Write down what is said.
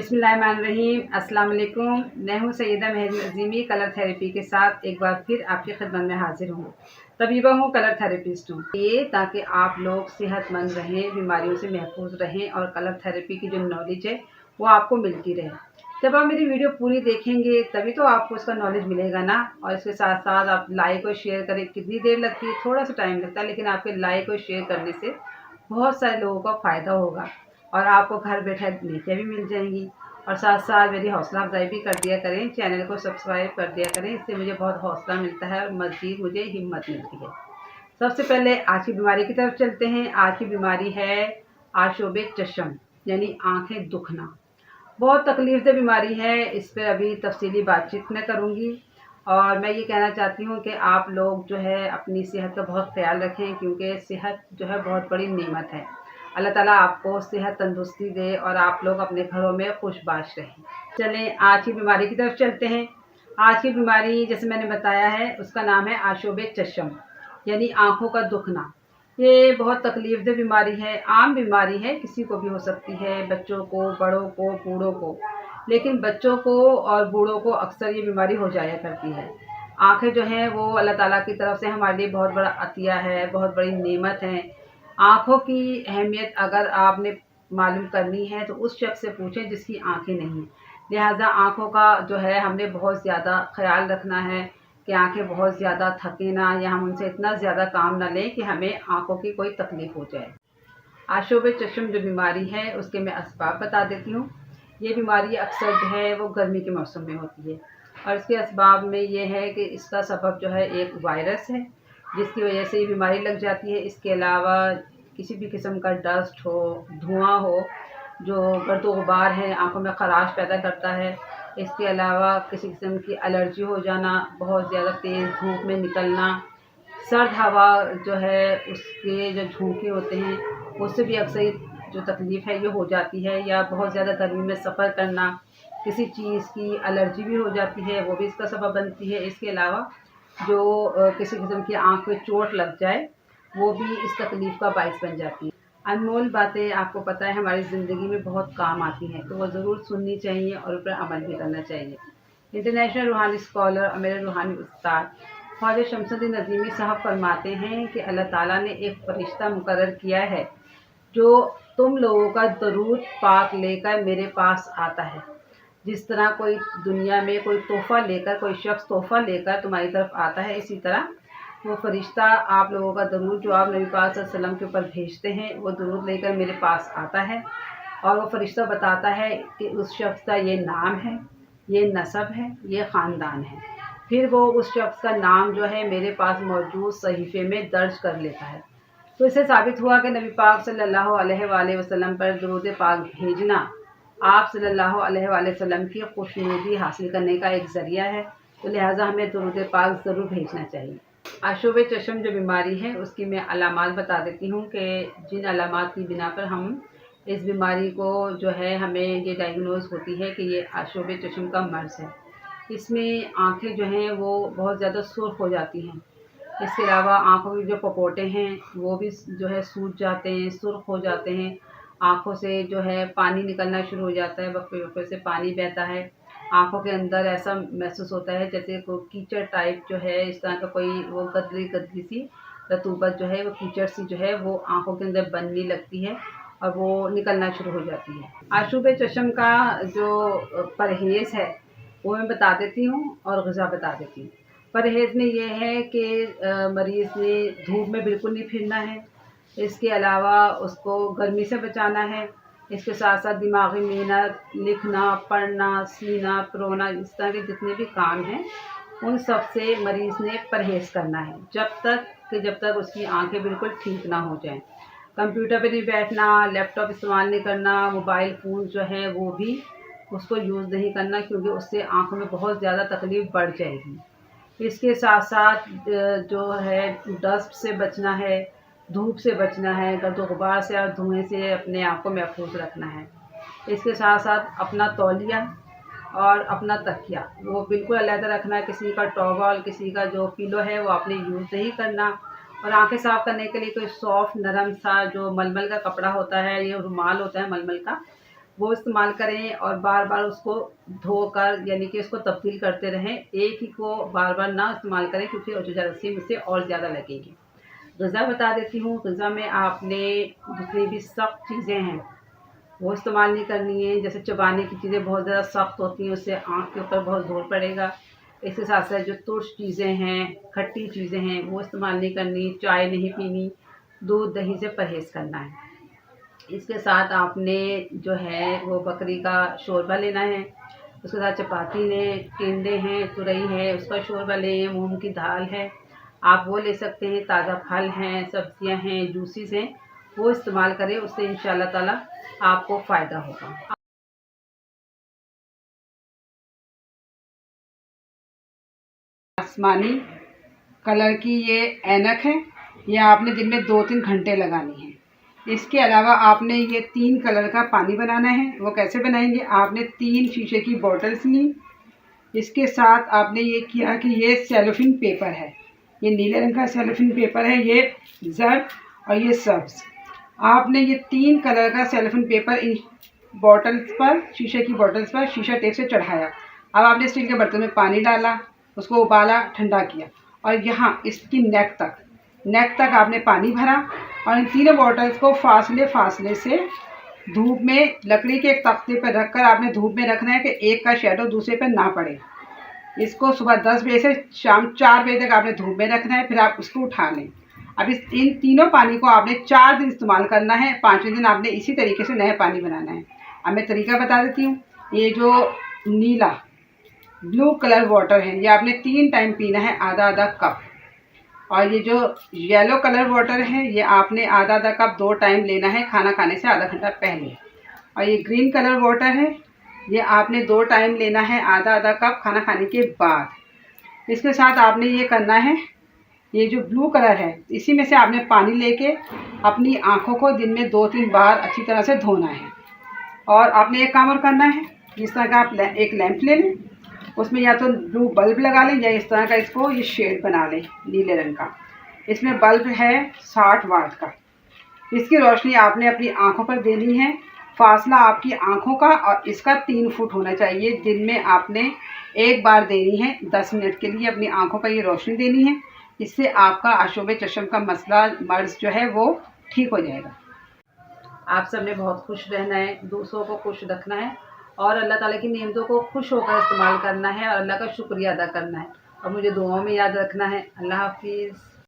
बिस्मिल्लाहिर्रहमानिर्रहीम। अस्सलाम वालेकुम। मैं हूँ सैयदा मेहदी अज़ीमी कलर थेरेपी के साथ एक बार फिर आपकी खिदमत में हाजिर हूँ। तबीबा हूँ, कलर थेरेपिस्ट हूँ। ये ताकि आप लोग सेहतमंद रहें, बीमारियों से महफूज रहें और कलर थेरेपी की जो नॉलेज है वो आपको मिलती रहे। जब आप मेरी वीडियो पूरी देखेंगे तभी तो आपको उसका नॉलेज मिलेगा ना। और इसके साथ साथ आप लाइक और शेयर करें। कितनी देर लगती है? थोड़ा सा टाइम लगता है, लेकिन आपके लाइक और शेयर करने से बहुत सारे लोगों का फ़ायदा होगा और आपको घर बैठे नीचे भी मिल जाएंगी। और साथ साथ मेरी हौसला अफजाई भी कर दिया करें, चैनल को सब्सक्राइब कर दिया करें। इससे मुझे बहुत हौसला मिलता है और मज़ीद मुझे हिम्मत मिलती है। सबसे पहले आज की बीमारी की तरफ चलते हैं। आज की बीमारी है आशोब चश्म, यानी आँखें दुखना। बहुत तकलीफ़देह बीमारी है। इस पर अभी तफसीली बातचीत मैं करूँगी। और मैं ये कहना चाहती हूँ कि आप लोग जो है अपनी सेहत का बहुत ख्याल रखें, क्योंकि सेहत जो है बहुत बड़ी नेमत है। अल्लाह ताला आपको सेहत तंदुरुस्ती दे और आप लोग अपने घरों में खुशबाश रहें। चलें आज की बीमारी की तरफ चलते हैं। आज की बीमारी जैसे मैंने बताया है उसका नाम है आशोब चश्म, यानी आँखों का दुखना। ये बहुत तकलीफ़देह बीमारी है, आम बीमारी है, किसी को भी हो सकती है, बच्चों को, बड़ों को, बूढ़ों को। लेकिन बच्चों को और बूढ़ों को अक्सर ये बीमारी हो जाया करती है। आँखें जो हैं वो अल्लाह ताला की तरफ से हमारे लिए बहुत बड़ा अतिया है, बहुत बड़ी नेमत है। आँखों की अहमियत अगर आपने मालूम करनी है तो उस शख्स से पूछें जिसकी आँखें नहीं हैं। लिहाजा आँखों का जो है हमने बहुत ज़्यादा ख़्याल रखना है कि आँखें बहुत ज़्यादा थकें ना, या हम उनसे इतना ज़्यादा काम ना लें कि हमें आँखों की कोई तकलीफ़ हो जाए। आशोब चश्म जो बीमारी है उसके मैं असबाब बता देती हूँ। ये बीमारी अक्सर जो है वो गर्मी के मौसम में होती है और इसके असबाब में ये है कि इसका सबब जो है एक वायरस है जिसकी वजह से ये बीमारी लग जाती है। इसके अलावा किसी भी किस्म का डस्ट हो, धुआं हो, जो गर्द गुबार है आँखों में ख़राश पैदा करता है। इसके अलावा किसी किस्म की एलर्जी हो जाना, बहुत ज़्यादा तेज़ धूप में निकलना, सर्द हवा जो है उसके जो झोंके होते हैं उससे भी अक्सर जो तकलीफ़ है ये हो जाती है। या बहुत ज़्यादा गर्मी में सफ़र करना, किसी चीज़ की एलर्जी भी हो जाती है, वो भी इसका सबब बनती है। इसके अलावा जो किसी किस्म की आँख पे चोट लग जाए वो भी इस तकलीफ़ का बाइस बन जाती है। अनमोल बातें आपको पता है हमारी ज़िंदगी में बहुत काम आती हैं, तो वो ज़रूर सुननी चाहिए और उन पर अमल भी करना चाहिए। इंटरनेशनल रूहानी स्कॉलर और मेरे रूहानी उस्ताद ख्वाजा शमसुद्दीन अज़ीमी साहब फरमाते हैं कि अल्लाह ताला ने एक फ़रिश्ता मुकर्रर किया है जो तुम लोगों का दरूद पाक लेकर मेरे पास आता है। जिस तरह कोई दुनिया में कोई तोहफ़ा लेकर, कोई शख्स तोहफ़ा लेकर तुम्हारी तरफ आता है, इसी तरह वो फ़रिश्ता आप लोगों का दरूद जो आप नबी पाक सल्लल्लाहु अलैहि वसल्लम के ऊपर भेजते हैं वो दरूद लेकर मेरे पास आता है। और वो फ़रिश्ता बताता है कि उस शख्स का ये नाम है, ये नसब है, ये ख़ानदान है। फिर वो उस शख्स का नाम जो है मेरे पास मौजूद सहीफ़े में दर्ज कर लेता है। तो इससे साबित हुआ कि नबी पाक सल्लल्लाहु अलैहि वसल्लम पर दरूद पाक भेजना आप सल्लल्लाहु अलैहि वसल्लम की खुशनुदी हासिल करने का एक ज़रिया है। तो लिहाजा हमें दरूद पाक ज़रूर भेजना चाहिए। आशोब चश्म जो बीमारी है उसकी मैं अलामात बता देती हूँ कि जिन अलामात की बिना पर हम इस बीमारी को जो है हमें ये डायग्नोज़ होती है कि ये आशोब चश्म का मर्ज़ है। इसमें आँखें जो हैं वो बहुत ज़्यादा सुर्ख हो जाती हैं। इसके अलावा आँखों के जो पपोटे हैं वो भी जो है सूज जाते हैं, सुर्ख हो जाते हैं। आँखों से जो है पानी निकलना शुरू हो जाता है, वक्फे-वक्फे से पानी बहता है। आँखों के अंदर ऐसा महसूस होता है जैसे कोई कीचड़ टाइप जो है, इस तरह का कोई वो गदरी-गदरी सी रतूबत जो है, वो कीचड़ सी जो है वो आँखों के अंदर बनने लगती है और वो निकलना शुरू हो जाती है। आशोब चश्म का जो परहेज़ है वो मैं बता देती हूँ और ग़िज़ा बता देती हूँ। परहेज़ में ये है कि मरीज़ ने धूप में बिल्कुल नहीं फिरना है। इसके अलावा उसको गर्मी से बचाना है। इसके साथ-साथ दिमागी मेहनत, लिखना, पढ़ना, सीना, परोना, इस तरह के जितने भी काम हैं, उन सब से मरीज़ ने परहेज़ करना है, जब तक उसकी आँखें बिल्कुल ठीक ना हो जाएँ। कंप्यूटर पे नहीं बैठना, लैपटॉप इस्तेमाल नहीं करना, मोबाइल फ़ोन जो है वो भी उसको यूज़ नहीं करना, क्योंकि उससे आँखों में बहुत ज़्यादा तकलीफ़ बढ़ जाएगी। इसके साथ-साथ जो है डस्ट से बचना है, धूप से बचना है, गर्द-ओ-ग़ुबार से और धुएँ से अपने आप को महफूज़ रखना है। इसके साथ-साथ अपना तौलिया और अपना तकिया वो बिल्कुल अलग रखना है। किसी का टॉवल, किसी का जो पिलो है वो आपने यूज़ नहीं करना। और आँखें साफ़ करने के लिए कोई सॉफ्ट नरम सा जो मलमल का कपड़ा होता है, ये रुमाल होता है मलमल का, वो इस्तेमाल करें और बार बार उसको धोकर यानी कि उसको तब्दील करते रहें। एक ही को बार बार ना इस्तेमाल करें क्योंकि जो जरासीम उससे और ज़्यादा लगेगी। ग़िज़ा बता देती हूँ। ग़िज़ा में आपने जितनी भी सख्त चीज़ें हैं वो इस्तेमाल नहीं करनी है। जैसे चबाने की चीज़ें बहुत ज़्यादा सख्त होती हैं, उससे आँख के ऊपर बहुत जोर पड़ेगा। इसके साथ साथ जो तुर्श चीज़ें हैं, खट्टी चीज़ें हैं, वो इस्तेमाल नहीं करनी। चाय नहीं पीनी, दूध दही से परहेज़ करना है। इसके साथ आपने जो है वो बकरी का शोरबा लेना है। उसके साथ चपाती लें, टिंडे हैं, तुरई है, उसका शोरबा लें, मूंग की दाल है, आप वो ले सकते हैं। ताज़ा फल हैं, सब्जियां हैं, जूसेस हैं, वो इस्तेमाल करें। उससे इंशाल्लाह ताला आपको फ़ायदा होगा। आसमानी कलर की ये ऐनक है, ये आपने दिन में 2-3 घंटे लगानी है। इसके अलावा आपने ये 3 कलर का पानी बनाना है। वो कैसे बनाएंगे? आपने 3 शीशे की बॉटल्स ली। इसके साथ आपने ये किया कि ये सेलोफिन पेपर है, ये नीले रंग का सेलोफिन पेपर है, ये जर्द और ये सब्ज़। आपने ये 3 कलर का cellophane paper in bottles per, शीशे की बॉटल्स पर शीशा टेप से चढ़ाया। अब आपने स्टील के बर्तन में पानी डाला, उसको उबाला, ठंडा किया और यहाँ इसकी नेक तक आपने पानी भरा और इन तीनों बॉटल्स को फासले से धूप में लकड़ी के एक तख्ते पर रखकर आपने धूप में रखना है कि एक का शेडो दूसरे पर ना पड़े। इसको सुबह 10 बजे से शाम 4 बजे तक आपने धूप में रखना है, फिर आप उसको उठा लें। अब इन तीनों पानी को आपने 4 दिन इस्तेमाल करना है। 5वें दिन आपने इसी तरीके से नया पानी बनाना है। अब मैं तरीका बता देती हूँ। ये जो नीला ब्लू कलर वाटर है, ये आपने 3 टाइम पीना है, आधा कप। और ये जो येलो कलर वाटर है, ये आपने आधा कप 2 टाइम लेना है, खाना खाने से आधा घंटा पहले। और ये ग्रीन कलर वाटर है, ये आपने 2 टाइम लेना है, आधा कप खाना खाने के बाद। इसके साथ आपने ये करना है, ये जो ब्लू कलर है, इसी में से आपने पानी लेके अपनी आँखों को दिन में 2-3 बार अच्छी तरह से धोना है। और आपने एक काम और करना है, इस तरह का आप एक लैंप ले लें, उसमें या तो ब्लू बल्ब लगा लें या इस तरह का इसको ये शेड बना लें नीले रंग का। इसमें बल्ब है 60 वाट का। इसकी रोशनी आपने अपनी आँखों पर देनी है। फासला आपकी आँखों का और इसका 3 फुट होना चाहिए। दिन में आपने एक बार देनी है, 10 मिनट के लिए अपनी आँखों पर ये रोशनी देनी है। इससे आपका आशोब चश्म का मसला, मर्ज़ जो है वो ठीक हो जाएगा। आप सब ने बहुत खुश रहना है, दूसरों को खुश रखना है और अल्लाह ताला की नेमतों को खुश होकर इस्तेमाल करना है और अल्लाह का शुक्रिया अदा करना है और मुझे दुआओं में याद रखना है। अल्लाह हाफ़िज़।